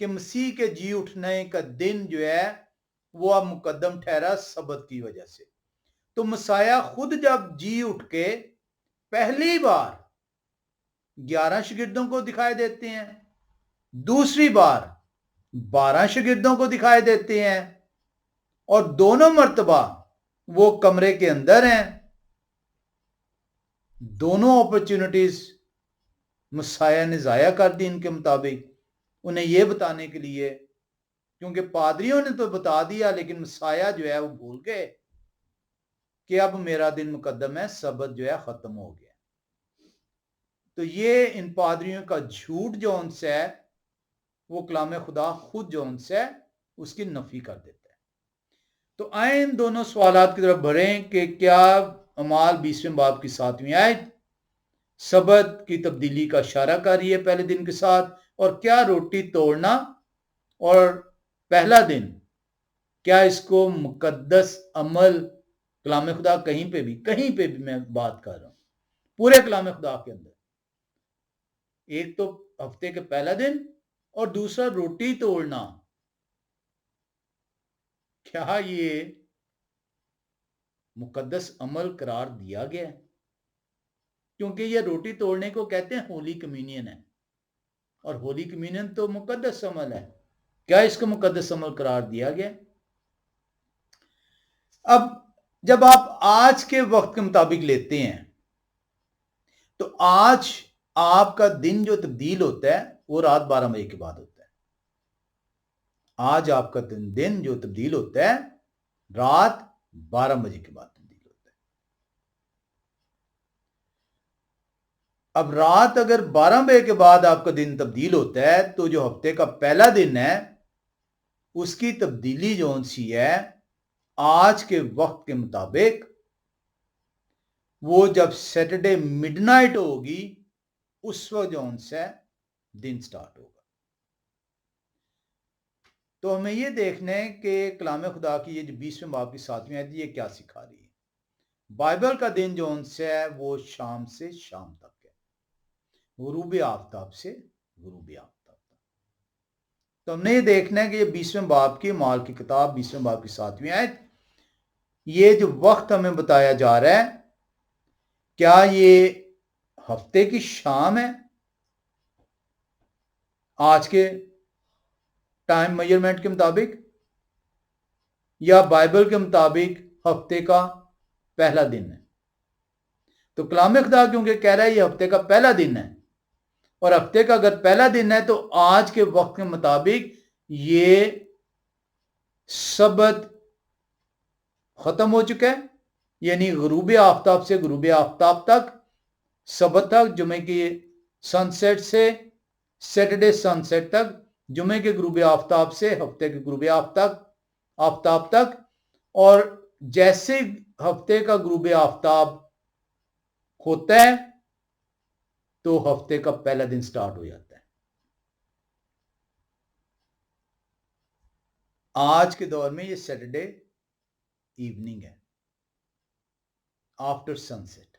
کہ مسیح کے جی اٹھنے کا دن جو ہے وہ اب مقدم ٹھہرا سبت کی وجہ سے. تو مسیح خود جب جی اٹھ کے پہلی بار 11 شاگردوں کو دکھائی دیتے ہیں، دوسری بار 12 شاگردوں کو دکھائی دیتے ہیں، اور دونوں مرتبہ وہ کمرے کے اندر ہیں. دونوں اپرچونٹیز مسیح نے ضائع کر دی ان کے مطابق، انہیں یہ بتانے کے لیے، کیونکہ پادریوں نے تو بتا دیا لیکن مسیح جو ہے وہ بھول گئے کہ اب میرا دن مقدم ہے، سبت جو ہے ختم ہو گیا. تو یہ ان پادریوں کا جھوٹ جو ان سے ہے وہ کلام خدا خود جو ان سے ہے اس کی نفی کر دیتا ہے. تو آئیں ان دونوں سوالات کی طرف بڑھیں کہ کیا اعمال 20ویں باب کی 7ویں آیت سبت کی تبدیلی کا اشارہ کر رہی ہے پہلے دن کے ساتھ، اور کیا روٹی توڑنا اور پہلا دن کیا اس کو مقدس عمل کلام خدا کہیں پہ بھی میں بات کر رہا ہوں پورے کلام خدا کے اندر، ایک تو ہفتے کے پہلا دن اور دوسرا روٹی توڑنا، کیا یہ مقدس عمل قرار دیا گیا ہے؟ کیونکہ یہ روٹی توڑنے کو کہتے ہیں ہولی کمیونین ہے، اور ہولی کمیونین تو مقدس عمل ہے. کیا اس کو مقدس عمل قرار دیا گیا؟ اب جب آپ آج کے وقت کے مطابق لیتے ہیں تو آج آپ کا دن جو تبدیل ہوتا ہے وہ رات 12 بجے کے بعد ہوتا ہے. آج آپ کا دن جو تبدیل ہوتا ہے رات 12 بجے کے بعد تبدیل ہوتا ہے. اب رات اگر 12 بجے کے بعد آپ کا دن تبدیل ہوتا ہے تو جو ہفتے کا پہلا دن ہے اس کی تبدیلی جو سی ہے آج کے وقت کے مطابق وہ جب سیٹرڈے مڈ نائٹ ہوگی اس وقت جو سے دن سٹارٹ ہوگا. تو ہمیں یہ دیکھنا ہے کہ کلام خدا کی یہ جو 20ویں باب کی 7ویں آیت یہ کیا سکھا رہی ہے. بائبل کا دن جو سے ہے وہ شام سے شام تک ہے، غروب آفتاب سے غروب آفتاب تک. تو ہم نے یہ دیکھنا ہے کہ یہ 20ویں باب کی اعمال کی کتاب 20ویں باب کی 7ویں آیت یہ جو وقت ہمیں بتایا جا رہا ہے کیا یہ ہفتے کی شام ہے آج کے ٹائم میجرمنٹ کے مطابق، یا بائبل کے مطابق ہفتے کا پہلا دن ہے؟ تو کلام خدا کیونکہ کہہ رہا ہے یہ ہفتے کا پہلا دن ہے، اور ہفتے کا اگر پہلا دن ہے تو آج کے وقت کے مطابق یہ سبت ختم ہو چکا ہے، یعنی غروب آفتاب سے غروب آفتاب تک، سبت تک، جمعے کی سن سیٹ سے سیٹرڈے سن سیٹ تک، جمعے کے غروب آفتاب سے ہفتے کے غروب آفتاب تک. اور جیسے ہفتے کا غروب آفتاب ہوتا ہے تو ہفتے کا پہلا دن سٹارٹ ہو جاتا ہے. آج کے دور میں یہ سیٹرڈے ایوننگ ہے آفٹر سن سیٹ،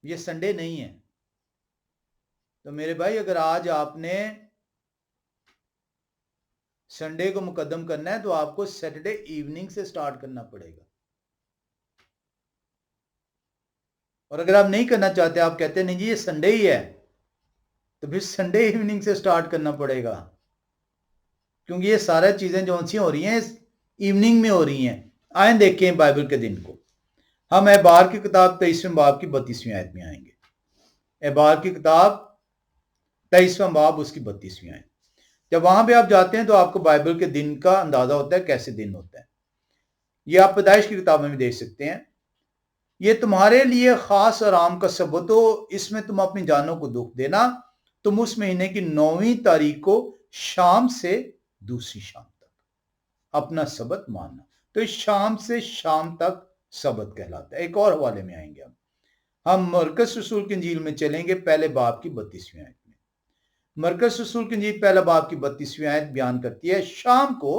یہ سنڈے نہیں ہے. تو میرے بھائی اگر آج آپ نے سنڈے کو مقدم کرنا ہے تو آپ کو سیٹرڈے ایوننگ سے سٹارٹ کرنا پڑے گا. اور اگر آپ نہیں کرنا چاہتے، آپ کہتے نہیں جی یہ سنڈے ہی ہے، تو پھر سنڈے ایوننگ سے سٹارٹ کرنا پڑے گا، کیونکہ یہ سارے چیزیں جو سی ہو رہی ہیں ایوننگ میں ہو رہی ہیں. آئیں دیکھیں بائبل کے دن کو. ہم احبار کی کتاب 23ویں باب کی 32ویں آیت میں آئیں گے. احبار کی کتاب 23واں باب اس کی 32ویں آیت. جب وہاں پہ آپ جاتے ہیں تو آپ کو بائبل کے دن کا اندازہ ہوتا ہے کیسے دن ہوتا ہے. یہ آپ پیدائش کی کتاب میں بھی دیکھ سکتے ہیں. یہ تمہارے لیے خاص آرام کا سبت ہو، اس میں تم اپنی جانوں کو دکھ دینا، تم اس مہینے کی 9ویں تاریخ کو شام سے دوسری شام تک اپنا سبت ماننا. تو اس شام سے شام تک سبت کہلاتا ہے. ایک اور حوالے میں آئیں گے ہم مرکز رسول کی انجیل میں چلیں گے پہلے باب کی 32ویں آیت میں. مرکز رسول کی انجیل پہلا باب کی 32ویں آیت بیان کرتی ہے شام کو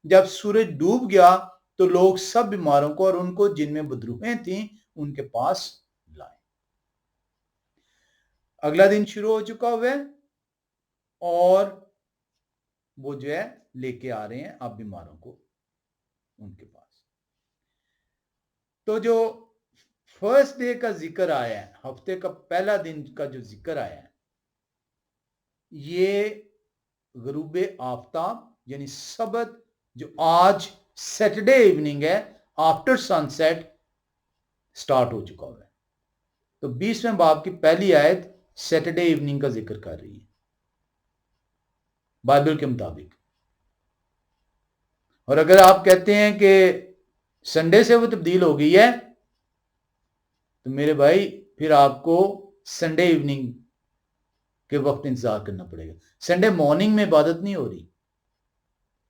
جب سورج ڈوب گیا تو لوگ سب بیماروں کو اور ان کو جن میں بدروہیں تھیں ان کے پاس لائے. اگلا دن شروع ہو چکا ہوئے اور وہ جو ہے لے کے آ رہے ہیں آپ بیماروں کو ان کے پاس. تو جو فرسٹ ڈے کا ذکر آیا ہے, ہفتے کا پہلا دن کا جو ذکر آیا ہے, یہ غروب آفتاب یعنی سبت جو آج سیٹرڈے ایوننگ ہے آفٹر سن سیٹ سٹارٹ ہو چکا ہوا ہے. تو 20ویں باب کی پہلی آیت سیٹرڈے ایوننگ کا ذکر کر رہی ہے بائبل کے مطابق. اور اگر آپ کہتے ہیں کہ سنڈے سے وہ تبدیل ہو گئی ہے تو میرے بھائی پھر آپ کو سنڈے ایوننگ کے وقت انتظار کرنا پڑے گا. سنڈے مارننگ میں عبادت نہیں ہو رہی,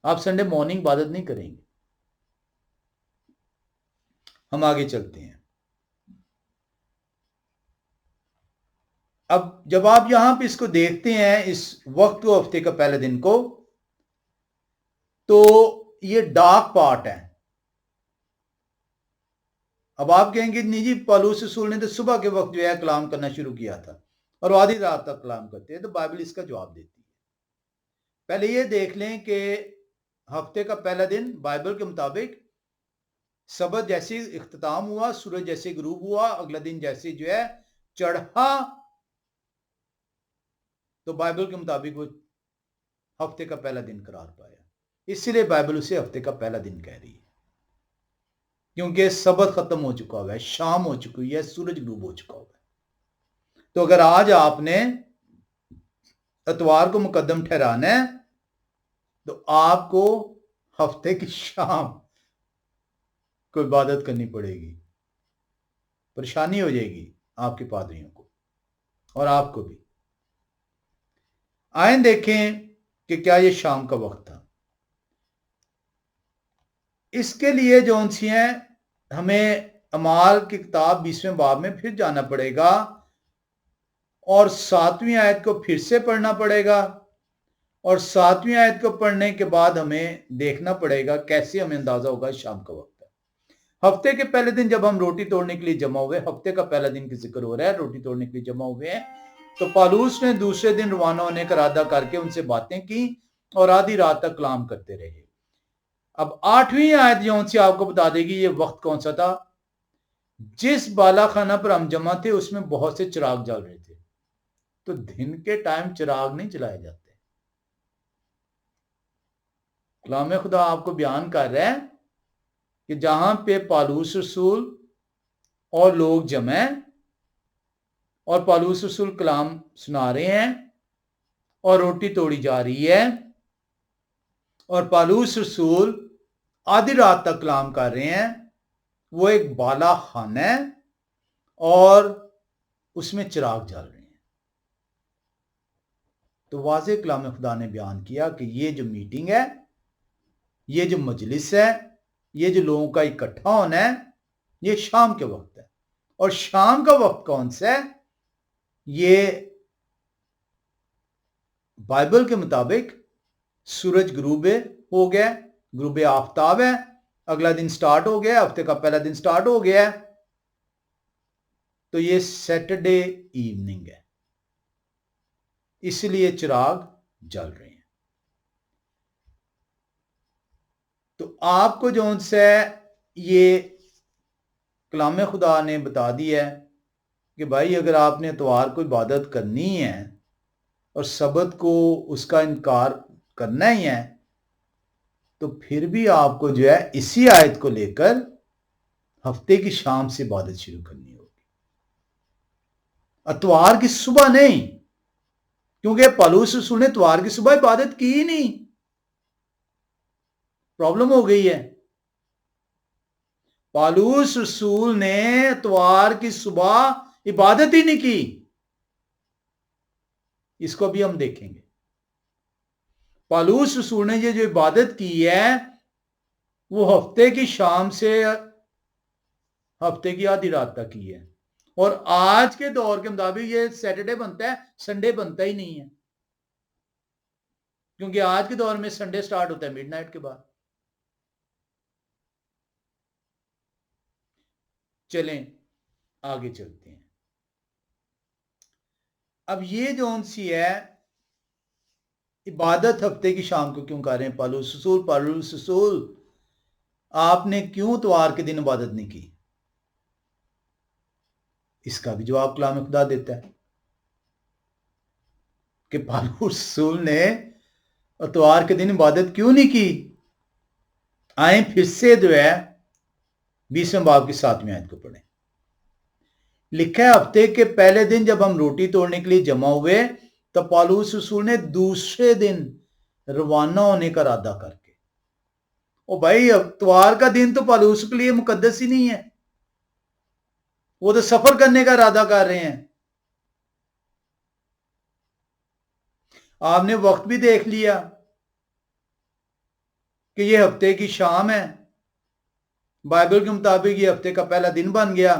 آپ سنڈے مارننگ عبادت نہیں کریں گے. ہم آگے چلتے ہیں. اب جب آپ یہاں پہ اس کو دیکھتے ہیں اس وقت کو, ہفتے کا پہلے دن کو, تو یہ ڈارک پارٹ ہے. اب آپ کہیں گے نہیں جی پالوس رسول نے تو صبح کے وقت جو ہے کلام کرنا شروع کیا تھا اور آدھی رات تک کلام کرتے ہیں, تو بائبل اس کا جواب دیتی ہے. پہلے یہ دیکھ لیں کہ ہفتے کا پہلا دن بائبل کے مطابق سبت جیسے اختتام ہوا, سورج جیسے غروب ہوا, اگلا دن جیسے جو ہے چڑھا, تو بائبل کے مطابق وہ ہفتے کا پہلا دن قرار پایا. اس لیے بائبل اسے ہفتے کا پہلا دن کہہ رہی ہے, کیونکہ سبت ختم ہو چکا ہوا ہے, شام ہو چکی ہے, سورج غروب ہو چکا ہوا ہے. تو اگر آج آپ نے اتوار کو مقدم ٹھہرانا ہے تو آپ کو ہفتے کی شام کو عبادت کرنی پڑے گی. پریشانی ہو جائے گی آپ کے پادریوں کو اور آپ کو بھی. آئیں دیکھیں کہ کیا یہ شام کا وقت تھا. اس کے لیے جو سی ہیں ہمیں اعمال کی کتاب 20ویں باب میں پھر جانا پڑے گا اور 7ویں آیت کو پھر سے پڑھنا پڑے گا, اور 7ویں آیت کو پڑھنے کے بعد ہمیں دیکھنا پڑے گا کیسے ہمیں اندازہ ہوگا شام کا وقت ہے. ہفتے کے پہلے دن جب ہم روٹی توڑنے کے لیے جمع ہوئے, ہفتے کا پہلا دن کی ذکر ہو رہا ہے, روٹی توڑنے کے لیے جمع ہوئے ہیں, تو پالوس نے دوسرے دن روانہ ہونے کا ارادہ کر کے ان سے باتیں کی اور آدھی رات تک کلام کرتے رہے. اب 8ویں آیت جون سی آپ کو بتا دے گی یہ وقت کون سا تھا. جس بالا خانہ پر ہم جمع تھے اس میں بہت سے چراغ جل رہے تھے. تو دن کے ٹائم چراغ نہیں جلائے جاتے. کلام خدا آپ کو بیان کر رہا ہے کہ جہاں پہ پالوس رسول اور لوگ جمع ہیں اور پالوس رسول کلام سنا رہے ہیں اور روٹی توڑی جا رہی ہے اور پالوس رسول آدھی رات تک کلام کر رہے ہیں, وہ ایک بالا خانہ ہے اور اس میں چراغ جل رہے ہیں. تو واضح کلام خدا نے بیان کیا کہ یہ جو میٹنگ ہے, یہ جو مجلس ہے, یہ جو لوگوں کا اکٹھا ہونا ہے, یہ شام کے وقت ہے. اور شام کا وقت کون سا ہے؟ یہ بائبل کے مطابق سورج غروب ہو گیا, غروب آفتاب ہے, اگلا دن سٹارٹ ہو گیا, ہفتے کا پہلا دن سٹارٹ ہو گیا, تو یہ سیٹرڈے ایوننگ ہے, اس لیے چراغ جل رہے ہیں. تو آپ کو جو سے یہ کلام خدا نے بتا دیا ہے کہ بھائی اگر آپ نے اتوار کو عبادت کرنی ہے اور سبت کو اس کا انکار کرنا ہی ہے, تو پھر بھی آپ کو جو ہے اسی آیت کو لے کر ہفتے کی شام سے عبادت شروع کرنی ہوگی, اتوار کی صبح نہیں, کیونکہ پالوس رسول نے اتوار کی صبح عبادت کی ہی نہیں. پرابلم ہو گئی ہے. پالوس رسول نے اتوار کی صبح عبادت ہی نہیں کی. اس کو بھی ہم دیکھیں گے. پالوس رسول نے یہ جو عبادت کی ہے وہ ہفتے کی شام سے ہفتے کی آدھی رات تک کی ہے, اور آج کے دور کے مطابق یہ سیٹرڈے بنتا ہے, سنڈے بنتا ہی نہیں ہے, کیونکہ آج کے دور میں سنڈے سٹارٹ ہوتا ہے مڈ نائٹ کے بعد. چلیں آگے چلتے ہیں. اب یہ جو سی ہے عبادت ہفتے کی شام کو کیوں کر رہے ہیں؟ پالوس رسول آپ نے کیوں اتوار کے دن عبادت نہیں کی؟ اس کا بھی جواب کلام خدا دیتا ہے کہ پالوس رسول نے اتوار کے دن عبادت کیوں نہیں کی؟ آئیں پھر سے جو ہے 20ویں باب کی 7ویں آیت کو پڑھیں. لکھا ہے ہفتے کے پہلے دن جب ہم روٹی توڑنے کے لیے جمع ہوئے تو پالوس رسول نے دوسرے دن روانہ ہونے کا ارادہ کر کے. او بھائی اتوار کا دن تو پالوس کے لیے مقدس ہی نہیں ہے، وہ تو سفر کرنے کا ارادہ کر رہے ہیں. آپ نے وقت بھی دیکھ لیا کہ یہ ہفتے کی شام ہے، بائبل کے مطابق یہ ہفتے کا پہلا دن بن گیا،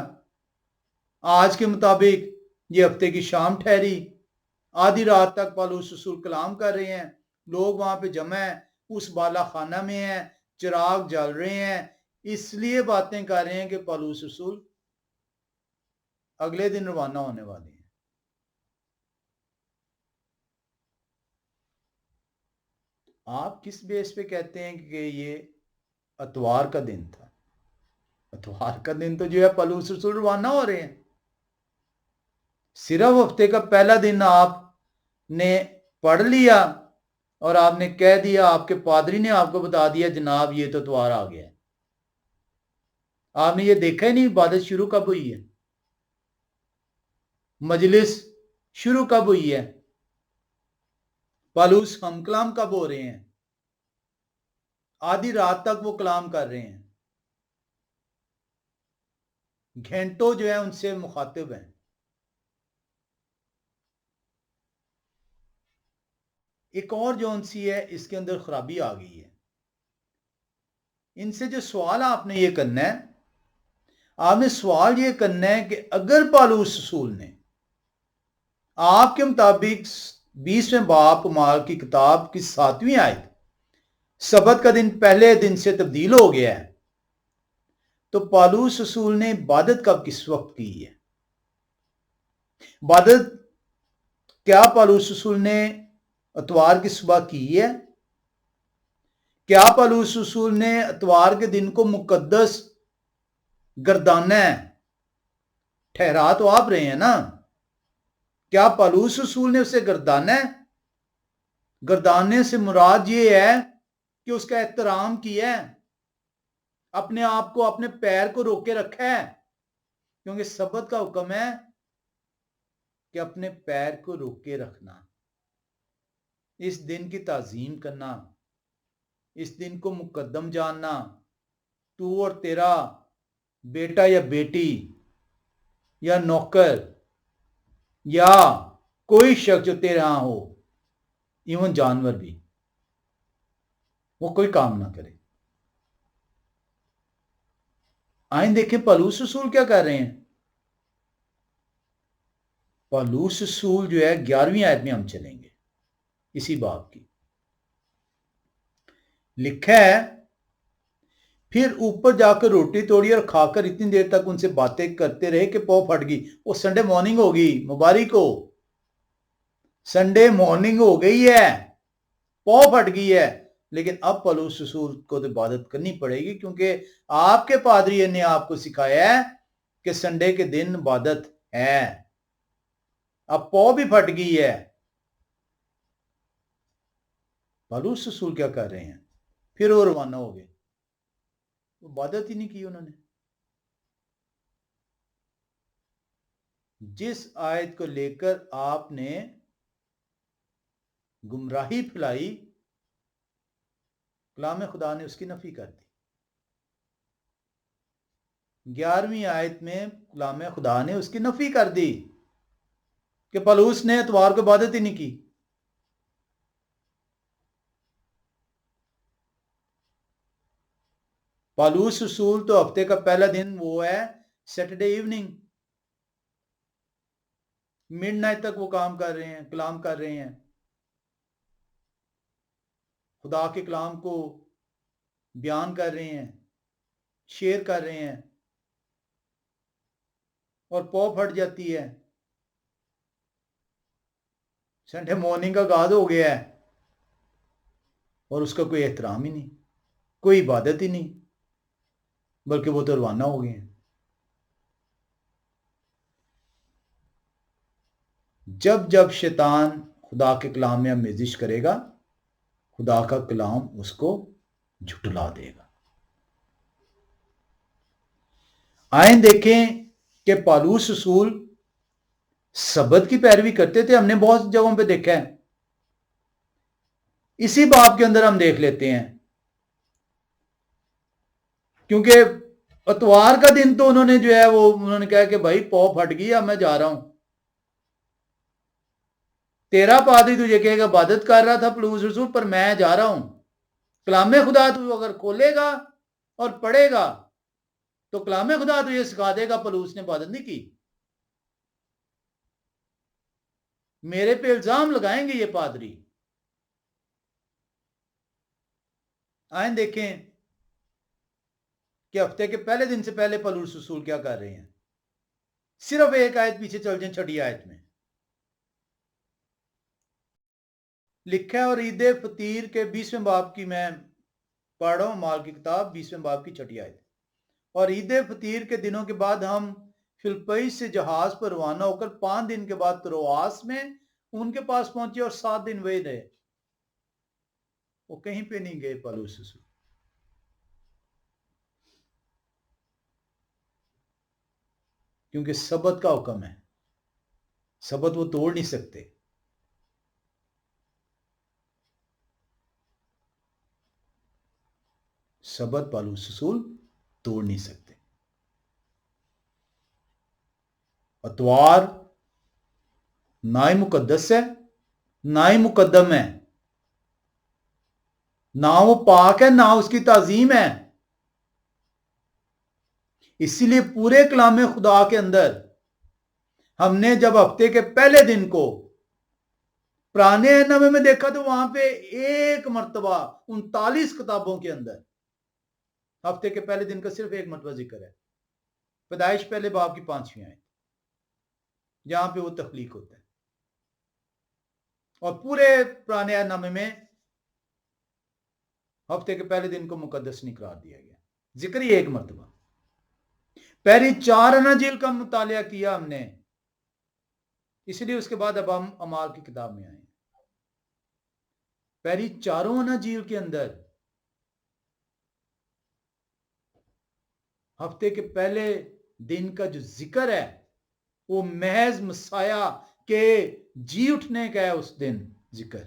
آج کے مطابق یہ ہفتے کی شام ٹھہری. آدھی رات تک پالوس رسول کلام کر رہے ہیں، لوگ وہاں پہ جمع ہیں، اس بالا خانہ میں ہیں، چراغ جل رہے ہیں، اس لیے باتیں کر رہے ہیں کہ پالوس رسول اگلے دن روانہ ہونے والے ہیں. آپ کس بیس پہ کہتے ہیں کہ یہ اتوار کا دن تھا؟ اتوار کا دن تو جو ہے پالوس رسول روانہ ہو رہے ہیں. صرف ہفتے کا پہلا دن آپ نے پڑھ لیا اور آپ نے کہہ دیا، آپ کے پادری نے آپ کو بتا دیا جناب یہ تو اتوار آ گیا ہے. آپ نے یہ دیکھا ہی نہیں عبادت شروع کب ہوئی ہے، مجلس شروع کب ہوئی ہے، پالوس ہم کلام کب ہو رہے ہیں. آدھی رات تک وہ کلام کر رہے ہیں، گھنٹوں جو ہے ان سے مخاطب ہیں. ایک اور جو ان سی ہے اس کے اندر خرابی آ گئی ہے. ان سے جو سوال آپ نے یہ کرنا ہے، آپ نے سوال یہ کرنا ہے کہ اگر پالوس رسول نے آپ کے مطابق 20ویں باب مال کی کتاب کی 7ویں آیت سبت کا دن پہلے دن سے تبدیل ہو گیا ہے، تو پالوس رسول نے عبادت کب کس وقت کی ہے؟ عبادت کیا پالوس رسول نے اتوار کی صبح کی ہے؟ کیا پالوس رسول نے اتوار کے دن کو مقدس گردانا ہے؟ ٹھہرا تو آپ رہے ہیں نا. کیا پالوس رسول نے اسے گردانا ہے؟ گردانے سے مراد یہ ہے کہ اس کا احترام کیا ہے، اپنے آپ کو اپنے پیر کو روکے رکھا ہے، کیونکہ سبت کا حکم ہے کہ اپنے پیر کو روکے رکھنا، اس دن کی تعظیم کرنا، اس دن کو مقدم جاننا. تو اور تیرا بیٹا یا بیٹی یا نوکر یا کوئی شخص جو تیرے ہاں ہو، ایون جانور بھی، وہ کوئی کام نہ کرے. آئیں دیکھیں پالوس رسول کیا کر رہے ہیں. پالوس رسول جو ہے 11ویں آیت میں ہم چلیں گے اسی باب کی. لکھا ہے پھر اوپر جا کر روٹی توڑی اور کھا کر اتنی دیر تک ان سے باتیں کرتے رہے کہ پاؤں پھٹ گئی. وہ سنڈے مارننگ ہوگی، مبارک ہو، سنڈے مارننگ ہو گئی ہے، پاؤں پھٹ گئی ہے. لیکن اب پالوس رسول کو تو عبادت کرنی پڑے گی، کیونکہ آپ کے پادری نے آپ کو سکھایا ہے کہ سنڈے کے دن عبادت ہے. اب پاؤں بھی پھٹ گئی ہے. پالوس رسول کیا کر رہے ہیں؟ پھر وہ روانہ ہو گئے، عبادت ہی نہیں کی انہوں نے. جس آیت کو لے کر آپ نے گمراہی پھیلائی، کلام خدا نے اس کی نفی کر دی. 11ویں آیت میں کلام خدا نے اس کی نفی کر دی کہ پالوس نے اتوار کو عبادت ہی نہیں کی. پالوس رسول تو ہفتے کا پہلا دن وہ ہے سیٹرڈے ایوننگ، مڈ نائٹ تک وہ کام کر رہے ہیں، کلام کر رہے ہیں، خدا کے کلام کو بیان کر رہے ہیں، شیئر کر رہے ہیں، اور پاؤں پھٹ جاتی ہے، سنڈے مارننگ کا آغاز ہو گیا ہے. اور اس کا کوئی احترام ہی نہیں، کوئی عبادت ہی نہیں، بلکہ وہ تو روانہ ہو گئے ہیں۔ جب جب شیطان خدا کے کلام میں آمیزش کرے گا، خدا کا کلام اس کو جھٹلا دے گا۔ آئیں دیکھیں کہ پالوس رسول سبت کی پیروی کرتے تھے، ہم نے بہت جگہوں پہ دیکھا ہے۔ اسی باب کے اندر ہم دیکھ لیتے ہیں، کیونکہ اتوار کا دن تو انہوں نے جو ہے وہ انہوں نے کہا کہ بھائی پو پھٹ گئی، اب میں جا رہا ہوں۔ تیرا پادری تجھے کہے گا عبادت کر رہا تھا پالوس رسول، پر میں جا رہا ہوں۔ کلام خدا تو اگر کھولے گا اور پڑھے گا تو کلام خدا تو یہ سکھا دے گا پالوس نے عبادت نہیں کی۔ میرے پہ الزام لگائیں گے یہ پادری۔ آئیں دیکھیں کہ ہفتے کے پہلے دن سے پہلے پالوس رسول کیا کر رہے ہیں۔ صرف ایک آیت پیچھے چل جائیں، چھٹی آیت میں لکھا ہے، اور عید فطیر کے 20ویں باب کی میں پڑھ رہا ہوں، مال کی کتاب 20ویں باب کی چھٹی آیت۔ اور عید فطیر کے دنوں کے بعد ہم فلپئی سے جہاز پر روانہ ہو کر 5 دن کے بعد ترواس میں ان کے پاس پہنچے اور 7 دن وہی رہے۔ وہ کہیں پہ نہیں گئے پالوس رسول، کیونکہ سبت کا حکم ہے، سبت وہ توڑ نہیں سکتے۔ سبت پالوس رسول توڑ نہیں سکتے۔ اتوار نہ ہی مقدس ہے، نہ ہی مقدم ہے، نہ وہ پاک ہے، نہ اس کی تعظیم ہے۔ اسی لیے پورے کلام خدا کے اندر ہم نے جب ہفتے کے پہلے دن کو پرانے نامے میں دیکھا تو وہاں پہ ایک مرتبہ 39 کتابوں کے اندر ہفتے کے پہلے دن کا صرف ایک مرتبہ ذکر ہے، پیدائش پہلے باب کی 5ویں آیت، جہاں پہ وہ تخلیق ہوتا ہے۔ اور پورے پرانے نامے میں ہفتے کے پہلے دن کو مقدس نہیں قرار دیا گیا، ذکر ہی ایک مرتبہ۔ پہلی 4 اناجیل کا مطالعہ کیا ہم نے، اس لیے اس کے بعد اب ہم اعمال کی کتاب میں آئے۔ پہلی 4 اناجیل کے اندر ہفتے کے پہلے دن کا جو ذکر ہے وہ محض مسیح کے جی اٹھنے کا ہے، اس دن ذکر،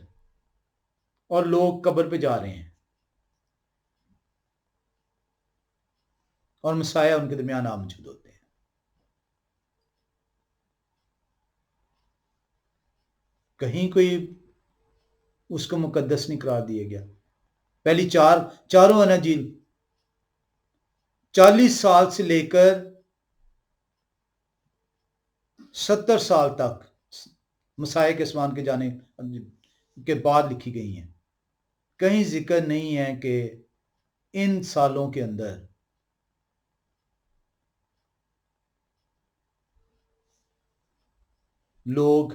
اور لوگ قبر پہ جا رہے ہیں اور مسیح ان کے درمیان موجود ہوتے ہیں۔ کہیں کوئی اس کو مقدس نہیں قرار دیا گیا۔ پہلی چاروں اناجیل 40 سال سے لے کر 70 سال تک مسیح کے اسمان کے جانے کے بعد لکھی گئی ہیں۔ کہیں ذکر نہیں ہے کہ ان سالوں کے اندر لوگ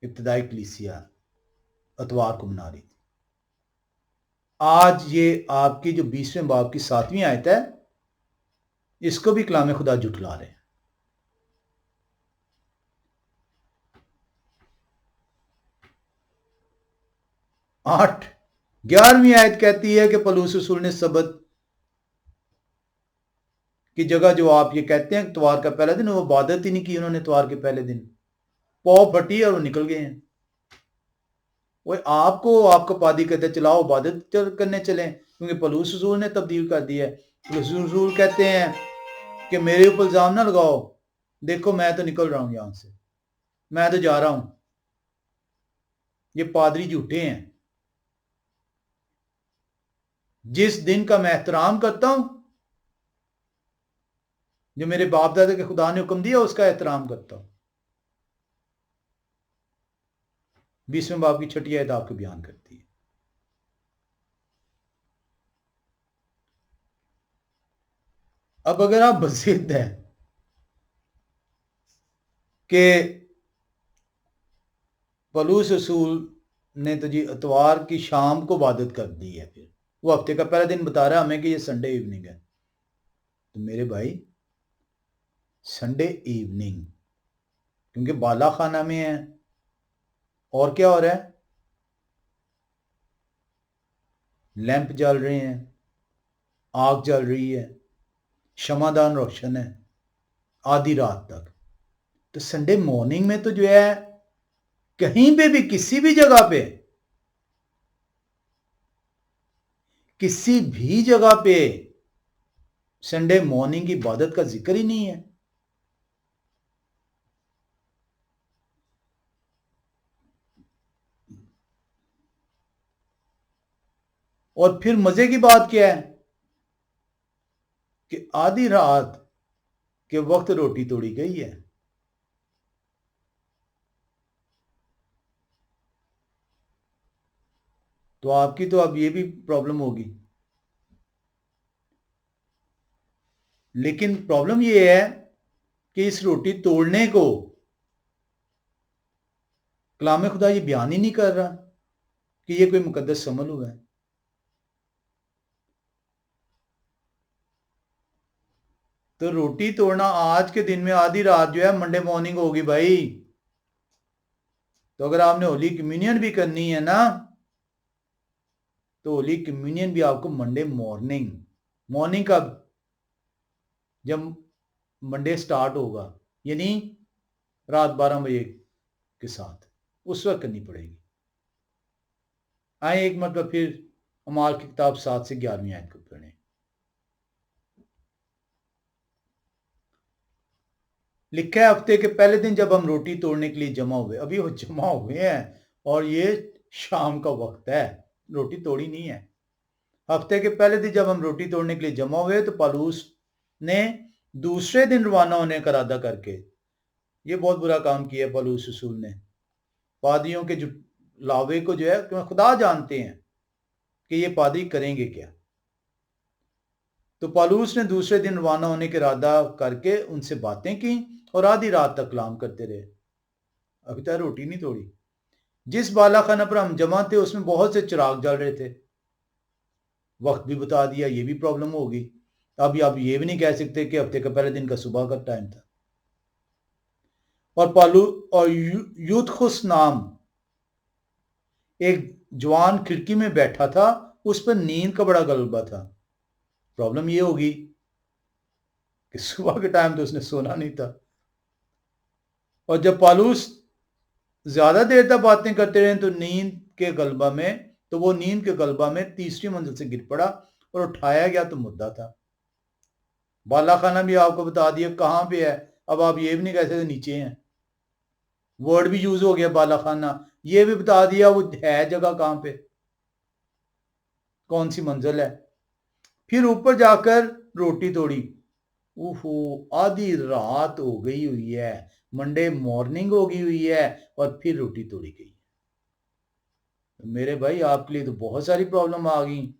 ابتدائی کلیسیا اتوار کو منا رہی تھی۔ آج یہ آپ کی جو 20ویں باب کی 7ویں آیت ہے، اس کو بھی کلام خدا جھٹلا رہے ہیں۔ 11ویں آیت کہتی ہے کہ پولس رسول نے سبت کی جگہ جو آپ یہ کہتے ہیں اتوار کا پہلا دن، وہ عبادت ہی نہیں کی انہوں نے اتوار کے پہلے دن، پو پھٹی اور وہ نکل گئے ہیں۔ وہ آپ کا پادری کہتے ہیں چلاؤ عبادت کرنے چلیں، کیونکہ پولس رسول نے تبدیل کر دیا ہے۔ پولس رسول کہتے ہیں کہ میرے اوپر الزام نہ لگاؤ، دیکھو میں تو نکل رہا ہوں یہاں سے، میں تو جا رہا ہوں۔ یہ پادری جھوٹے ہیں۔ جس دن کا میں احترام کرتا ہوں، جو میرے باپ دادا کے خدا نے حکم دیا، اس کا احترام کرتا ہوں۔ 20ویں باب کی 6 آیت آپ کو بیان کرتی ہے۔ اب اگر آپ بضد ہیں کہ پولس رسول نے تو جی اتوار کی شام کو عبادت کر دی ہے، پھر وہ ہفتے کا پہلا دن بتا رہا ہے ہمیں کہ یہ سنڈے ایوننگ ہے. تو میرے بھائی سنڈے ایوننگ کیونکہ بالا خانہ میں ہے، اور کیا ہو رہا ہے؟ لیمپ جل رہے ہیں، آگ جل رہی ہے، شمعدان روشن ہے آدھی رات تک. تو سنڈے مارننگ میں تو جو ہے کہیں پہ بھی کسی بھی جگہ پہ کسی بھی جگہ پہ سنڈے مارننگ کی عبادت کا ذکر ہی نہیں ہے. اور پھر مزے کی بات کیا ہے کہ آدھی رات کے وقت روٹی توڑی گئی ہے. تو آپ کی تو اب یہ بھی پرابلم ہوگی. لیکن پرابلم یہ ہے کہ اس روٹی توڑنے کو کلام خدا یہ بیان ہی نہیں کر رہا کہ یہ کوئی مقدس عمل ہوا ہے. تو روٹی توڑنا آج کے دن میں آدھی رات جو ہے منڈے مارننگ ہوگی بھائی. تو اگر آپ نے ہولی کمیونین بھی کرنی ہے نا تو ہولی کمیونین بھی آپ کو منڈے مارننگ کب؟ جب منڈے سٹارٹ ہوگا، یعنی رات 12 بجے کے ساتھ اس وقت کرنی پڑے گی. آئیں ایک مطلب پھر اعمال کی کتاب 7 سے 11ویں آیت کو پڑھیں. لکھا ہے ہفتے کے پہلے دن جب ہم روٹی توڑنے کے لیے جمع ہوئے. ابھی وہ جمع ہوئے ہیں اور یہ شام کا وقت ہے، روٹی توڑی نہیں ہے. ہفتے کے پہلے دن جب ہم روٹی توڑنے کے لیے جمع ہوئے تو پالوس نے دوسرے دن روانہ ہونے کا ارادہ کر کے، یہ بہت برا کام کیا پالوس رسول نے. پادریوں کے جو لاوے کو جو ہے کہ خدا جانتے ہیں کہ یہ پادری کریں گے کیا. تو پالوس نے دوسرے دن روانہ ہونے کے ارادہ کر کے ان سے باتیں کی اور آدھی رات تک کلام کرتے رہے. ابھی تک روٹی نہیں توڑی. جس بالا خانہ پر ہم جمع تھے اس میں بہت سے چراغ جل رہے تھے. وقت بھی بتا دیا، یہ بھی پرابلم ہوگی. ابھی آپ یہ بھی نہیں کہہ سکتے کہ ہفتے کا پہلے دن کا صبح کا ٹائم تھا. اور یوتخس نام ایک جوان کھڑکی میں بیٹھا تھا، اس پر نیند کا بڑا غلبہ تھا. پرابلم یہ ہوگی کہ صبح کے ٹائم تو اس نے سونا نہیں تھا. اور جب پالوس زیادہ دیر تک باتیں کرتے رہے تو وہ نیند کے غلبہ میں تیسری منزل سے گر پڑا اور اٹھایا گیا تو مردہ تھا. بالا خانہ بھی آپ کو بتا دیا کہاں پہ ہے. اب آپ یہ بھی نہیں کہہ سکتے نیچے ہیں، ورڈ بھی یوز ہو گیا بالا خانہ. یہ بھی بتا دیا وہ ہے جگہ کہاں پہ، کون سی منزل ہے. پھر اوپر جا کر روٹی توڑی. اوہو آدھی رات ہو گئی ہوئی ہے، منڈے مارننگ ہو گئی ہوئی ہے اور پھر روٹی توڑی گئی. میرے بھائی آپ کے لیے تو بہت ساری پرابلم آ گئی.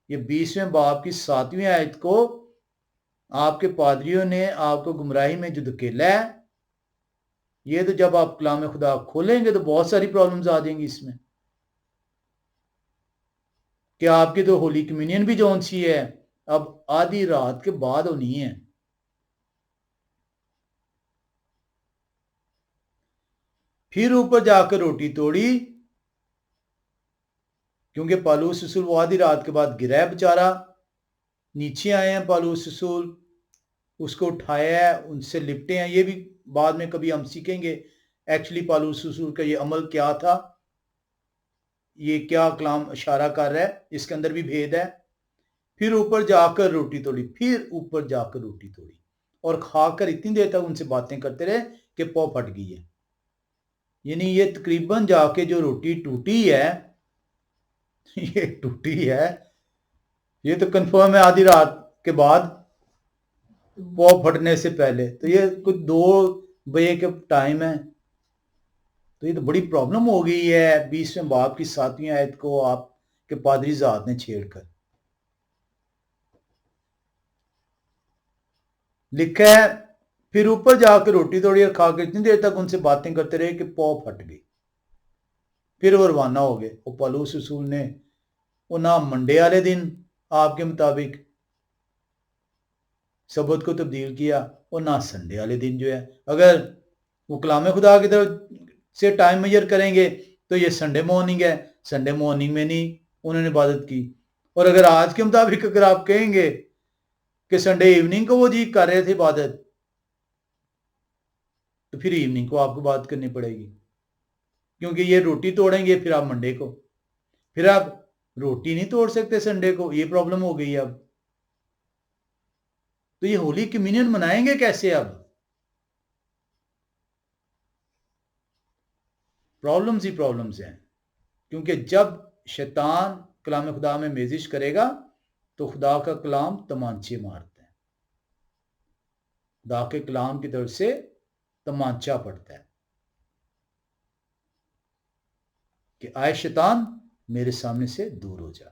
یہ 20ویں باب کی 7ویں آیت کو آپ کے پادریوں نے آپ کو گمراہی میں جو دھکیلا ہے، یہ تو جب آپ کلام خدا کھولیں گے تو بہت ساری پرابلمز آ جائیں گی اس میں. کہ آپ کی تو ہولی کمیونین بھی جون سی ہے اب آدھی رات کے بعد ہونی ہے. پھر اوپر جا کر روٹی توڑی کیونکہ پالوس رسول وہ آدھی رات کے بعد گرا ہے بیچارہ. نیچے آئے ہیں پالوس رسول، اس کو اٹھایا ہے، ان سے لپٹے ہیں. یہ بھی بعد میں کبھی ہم سیکھیں گے ایکچولی پالوس رسول کا یہ عمل کیا تھا، یہ کیا کلام اشارہ کر رہا ہے، اس کے اندر بھی بھید ہے. پھر اوپر جا کر روٹی توڑی اور کھا کر اتنی دیر تک ان سے باتیں کرتے رہے کہ پو پھٹ گئی ہے. یعنی یہ تقریباً جا کے جو روٹی ٹوٹی ہے یہ تو کنفرم ہے آدھی رات کے بعد پو پھٹنے سے پہلے. تو یہ کچھ 2 بجے کے ٹائم ہے. تو یہ تو بڑی پرابلم ہو گئی ہے 20ویں باب کی 7ویں آیت کو آپ کے پادری ذات نے چھیڑ کر. لکھا ہے پھر اوپر جا کے روٹی توڑی اور کھا کے اتنی دیر تک ان سے باتیں کرتے رہے کہ پو پھٹ گئی. پھر وہ روانہ ہو گئے. وہ پالوس رسول نے وہ نہ منڈے والے دن آپ کے مطابق سبت کو تبدیل کیا اور نہ سنڈے والے دن جو ہے. اگر وہ کلام خدا کی طرف سے ٹائم میجر کریں گے تو یہ سنڈے مارننگ ہے. سنڈے مارننگ میں نہیں انہوں نے عبادت کی. اور اگر آج کے مطابق اگر آپ کہیں گے کہ سنڈے ایوننگ کو وہ جی کر رہے تھے عبادت, تو پھر ایوننگ کو آپ کو بات کرنی پڑے گی, کیونکہ یہ روٹی توڑیں گے پھر آپ منڈے کو, پھر آپ روٹی نہیں توڑ سکتے سنڈے کو. یہ پرابلم ہو گئی اب. تو یہ ہولی کمیونین منائیں گے کیسے؟ اب پرابلمز ہی پرابلمز ہیں, کیونکہ جب شیطان کلام خدا میں میزش کرے گا تو خدا کا کلام تمانچے مارتا ہے, خدا کے کلام کی طرف سے تمانچہ پڑتا ہے کہ آئے شیطان میرے سامنے سے دور ہو جا.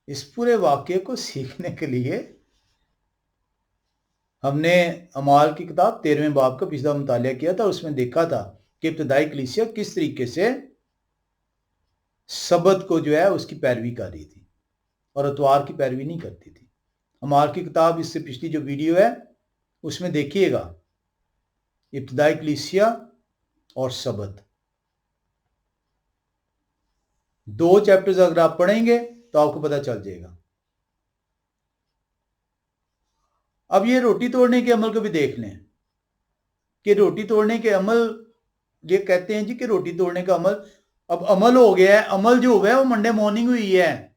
اس پورے واقعے کو سیکھنے کے لیے ہم نے اعمال کی کتاب 13ویں باب کا پچھلا مطالعہ کیا تھا. اس میں دیکھا تھا کہ ابتدائی کلیسیا کس طریقے سے سبت کو جو ہے اس کی پیروی کر رہی تھی اور اتوار کی پیروی نہیں کرتی تھی. اعمال کی کتاب اس سے پچھلی جو ویڈیو ہے اس میں دیکھیے گا ابتدائی کلیسیا اور سبت, 2 چیپٹرز اگر آپ پڑھیں گے تو آپ کو پتہ چل جائے گا. اب یہ روٹی توڑنے کے عمل کو بھی دیکھ لیں کہ روٹی توڑنے کے عمل, یہ کہتے ہیں جی کہ روٹی توڑنے کا عمل اب عمل ہو گیا ہے. عمل جو ہوا ہے وہ منڈے مارننگ ہوئی ہے.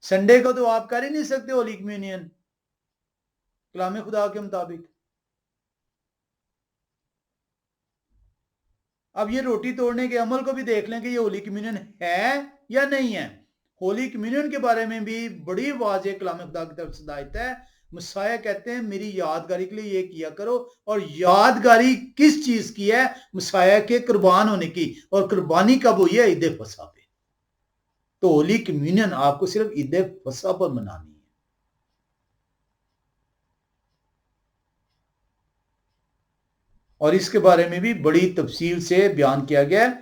سنڈے کو تو آپ کر ہی نہیں سکتے ہولی کمیونین کلام خدا کے مطابق. اب یہ روٹی توڑنے کے عمل کو بھی دیکھ لیں کہ یہ ہولی کمیونین ہے یا نہیں ہے. ہولی کمیونین کے بارے میں بھی بڑی واضح کلام خدا کی طرف سے ہدایت ہے. مسیح کہتے ہیں میری یادگاری کے لیے یہ کیا کرو, اور یادگاری کس چیز کی ہے؟ مسیح کے قربان ہونے کی, اور قربانی کب ہوئی ہے؟ عید فصح پہ. تو ہولی کمیونین آپ کو صرف عید فصح پر منانی ہے. اور اس کے بارے میں بھی بڑی تفصیل سے بیان کیا گیا ہے.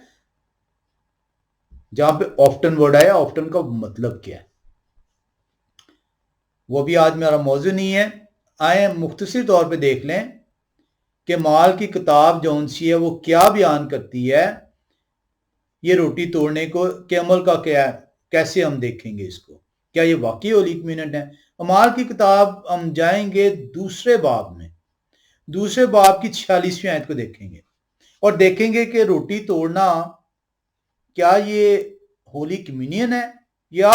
جہاں پہ آفٹن ورڈ آیا, آفٹن کا مطلب کیا ہے وہ بھی آج میرا موضوع نہیں ہے. آئیں مختصر طور پہ دیکھ لیں کہ مال کی کتاب جون سی ہے وہ کیا بیان کرتی ہے. یہ روٹی توڑنے کو کے عمل کا کیا ہے, کیسے ہم دیکھیں گے اس کو, کیا یہ واقعی ہولی کمیونین ہے؟ مال کی کتاب ہم جائیں گے دوسرے باب میں, دوسرے باب کی 46ویں آیت کو دیکھیں گے اور دیکھیں گے کہ روٹی توڑنا کیا یہ ہولی کمیونین ہے یا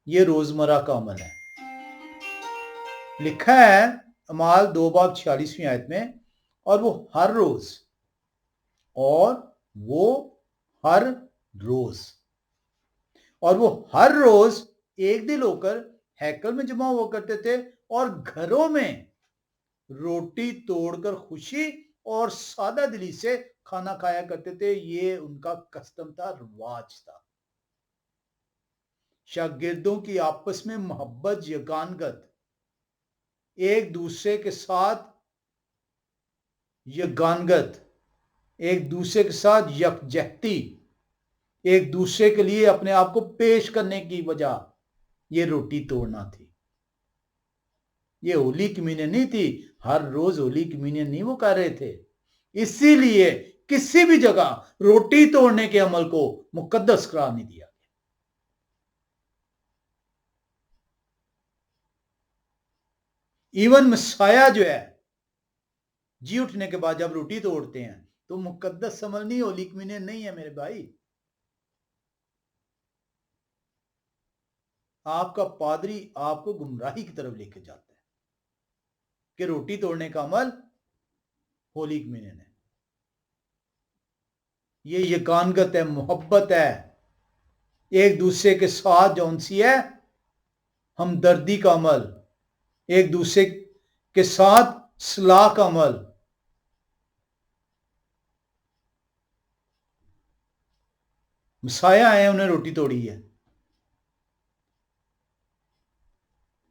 یہ روزمرہ کا عمل ہے. لکھا ہے اعمال 2 باب 46ویں آیت میں, اور وہ ہر روز, اور وہ ہر روز, اور وہ ہر روز ایک دل ہو کر ہیکل میں جمع ہوا کرتے تھے اور گھروں میں روٹی توڑ کر خوشی اور سادہ دلی سے کھانا کھایا کرتے تھے. یہ ان کا کسٹم تھا, رواج تھا. شاگردوں کی آپس میں محبت, یگانگت, ایک دوسرے کے ساتھ یگانگت, ایک دوسرے کے ساتھ یکجہتی, ایک دوسرے کے لیے اپنے آپ کو پیش کرنے کی وجہ یہ روٹی توڑنا تھی. یہ ہولی کمیونین نہیں تھی. ہر روز ہولی کمیونین نہیں وہ کر رہے تھے. اسی لیے کسی بھی جگہ روٹی توڑنے کے عمل کو مقدس قرار نہیں دیا. ایون مسیح جو ہے جی اٹھنے کے بعد جب روٹی توڑتے ہیں تو مقدس عمل نہیں, ہولی کمیونین نہیں ہے میرے بھائی. آپ کا پادری آپ کو گمراہی کی طرف لے کے جاتا ہے کہ روٹی توڑنے کا عمل ہولی کمیونین ہے. یہ یگانگت ہے, محبت ہے, ایک دوسرے کے ساتھ جون سی ہے ہمدردی کا عمل, ایک دوسرے کے ساتھ صلاح کا عمل. مسیح آئے, انہیں روٹی توڑی ہے.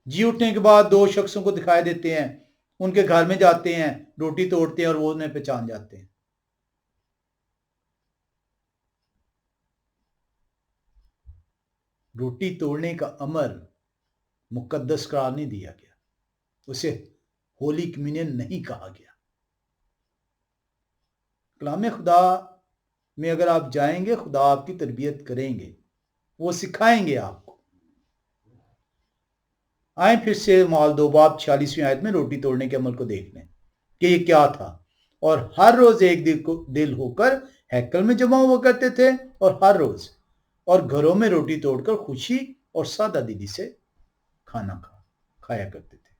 جی اٹھنے کے بعد 2 شخصوں کو دکھائی دیتے ہیں, ان کے گھر میں جاتے ہیں, روٹی توڑتے ہیں اور وہ انہیں پہچان جاتے ہیں. روٹی توڑنے کا امر مقدس قرار نہیں دیا گیا، اسے ہولی کمیونین نہیں کہا گیا۔ کلام خدا میں اگر آپ جائیں گے، خدا آپ کی تربیت کریں گے، وہ سکھائیں گے آپ کو۔ آئیں پھر سے مال 2 باب 46ویں آیت میں روٹی توڑنے کے عمل کو دیکھ لیں کہ یہ کیا تھا۔ اور ہر روز ایک دل ہو کر ہیکل میں جمع ہوا کرتے تھے، اور ہر روز اور گھروں میں روٹی توڑ کر خوشی اور سادہ دلی سے کھانا کھایا کرتے تھے،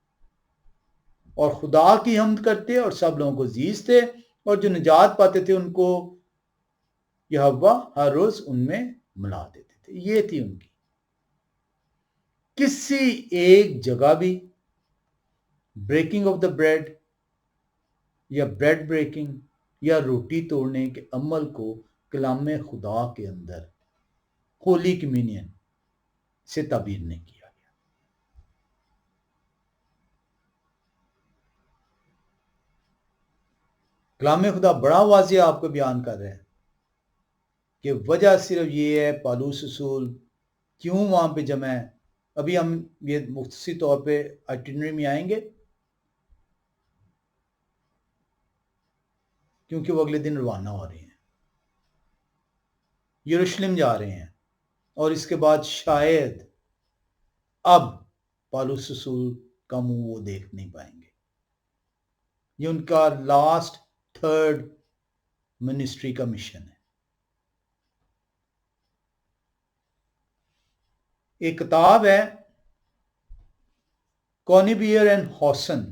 اور خدا کی حمد کرتے اور سب لوگوں کو عزیز تھے، اور جو نجات پاتے تھے ان کو یہوہ ہر روز ان میں ملا دیتے تھے۔ یہ تھی ان کی۔ کسی ایک جگہ بھی بریکنگ آف دا بریڈ یا بریڈ بریکنگ یا روٹی توڑنے کے عمل کو کلام خدا کے اندر ہولی کمیونین سے تعبیر نہیں کیا گیا۔ کلام خدا بڑا واضح آپ کو بیان کر رہے ہیں کہ وجہ صرف یہ ہے پالوس رسول کیوں وہاں پہ جمع ہے۔ ابھی ہم یہ مختصر طور پہ آئٹنری میں آئیں گے، کیونکہ وہ اگلے دن روانہ ہو رہے ہیں، یروشلم جا رہے ہیں، اور اس کے بعد شاید اب پالوس رسول کا منہ وہ دیکھ نہیں پائیں گے۔ یہ ان کا لاسٹ 3rd منسٹری کا مشن ہے۔ ایک کتاب ہے کونیبیئر اینڈ ہوسن،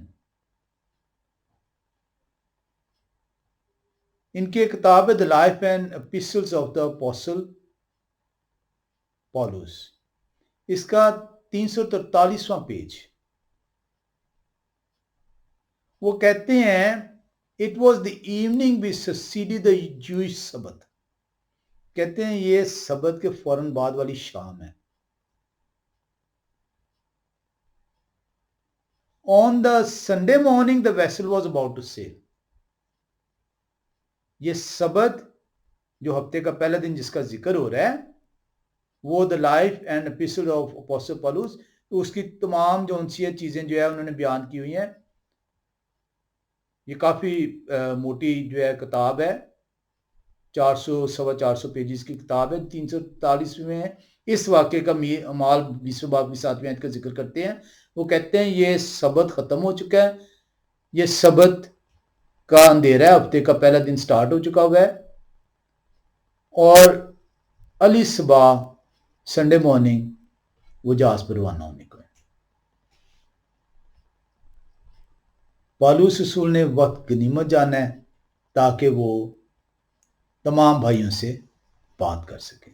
ان کی ایک کتاب ہے The Life and Epistles of the Apostle Paulus، اس کا 343واں پیج۔ وہ کہتے ہیں It was the evening which succeeded the Jewish Sabbath، کہتے ہیں یہ سبت کے فوراً بعد والی شام ہے۔ On the Sunday morning the vessel was about to sail، یہ سبت جو ہفتے کا پہلا دن جس کا ذکر ہو رہا ہے وہ The Life and Epistles of Apostle Paulus، اس کی تمام جو انسیت چیزیں جو ہے انہوں نے بیان کی ہوئی ہیں۔ یہ کافی موٹی جو ہے کتاب ہے، 400 پیجز کی کتاب ہے، 343 میں اس واقعے کا اعمال 20 باب 7ویں آیت کا ذکر کرتے ہیں۔ وہ کہتے ہیں یہ سبت ختم ہو چکا ہے، یہ سبت کا اندھیرا ہے، ہفتے کا پہلا دن سٹارٹ ہو چکا ہوا ہے، اور علی صبح سنڈے مارننگ وہ جہاز پر روانہ ہونے کو ہے۔ پالوس رسول نے وقت غنیمت جانا ہے تاکہ وہ تمام بھائیوں سے بات کر سکیں،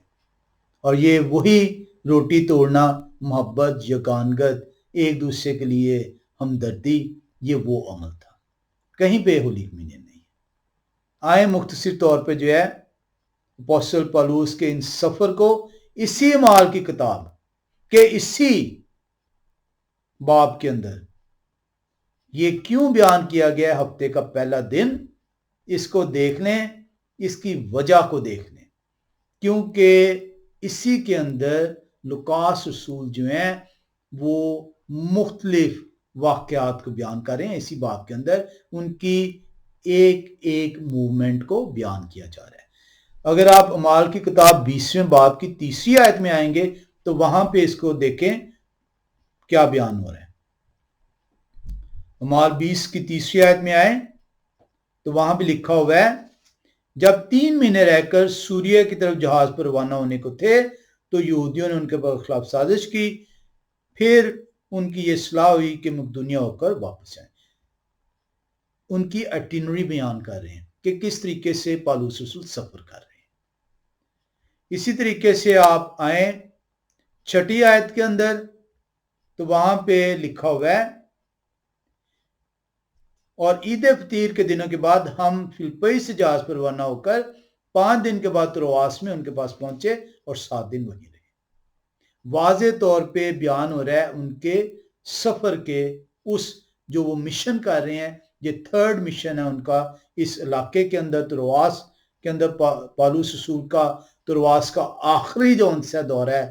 اور یہ وہی روٹی توڑنا، محبت، یگانگت، ایک دوسرے کے لیے ہمدردی، یہ وہ عمل تھا، کہیں پہ ہولی کمیونین نہیں۔ آئیں مختصر طور پہ جو ہے اپوسٹل پالوس کے ان سفر کو اسی اعمال کی کتاب کے اسی باب کے اندر یہ کیوں بیان کیا گیا ہے ہفتے کا پہلا دن، اس کو دیکھ لیں، اس کی وجہ کو دیکھ لیں، کیونکہ اسی کے اندر لوکاس رسول جو ہیں وہ مختلف واقعات کو بیان کر رہے ہیں۔ اسی باب کے اندر ان کی ایک ایک موومنٹ کو بیان کیا جا رہا ہے۔ اگر آپ اعمال کی کتاب 20ویں باب کی 3 آیت میں آئیں گے تو وہاں پہ اس کو دیکھیں کیا بیان ہو رہا ہے۔ اعمال 20 کی 3 آیت میں آئیں تو وہاں پہ لکھا ہوا ہے، جب 3 مہینے رہ کر سوریہ کی طرف جہاز پر روانہ ہونے کو تھے تو یہودیوں نے ان کے خلاف سازش کی، پھر ان کی یہ صلاح ہوئی کہ مقدونیہ ہو کر واپس آئیں۔ ان کی اٹینری بیان کر رہے ہیں کہ کس طریقے سے پالوس رسول سفر کر رہے ہیں۔ اسی طریقے سے آپ آئیں 6 آیت کے اندر تو وہاں پہ لکھا ہوا ہے، اور عید فطیر کے دنوں کے بعد ہم فلپئی سے جہاز پر روانہ ہو کر 5 دن کے بعد ترواس میں ان کے پاس پہنچے اور 7 دن وہیں رہے۔ واضح طور پہ بیان ہو رہا ہے ان کے سفر کے اس جو وہ مشن کر رہے ہیں، یہ 3rd مشن ہے ان کا اس علاقے کے اندر، ترواس کے اندر۔ پالوس رسول کا ترواس کا آخری جو ان سے دورہ ہے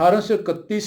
1831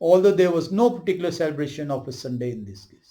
Although there was no particular celebration of a Sunday in this case,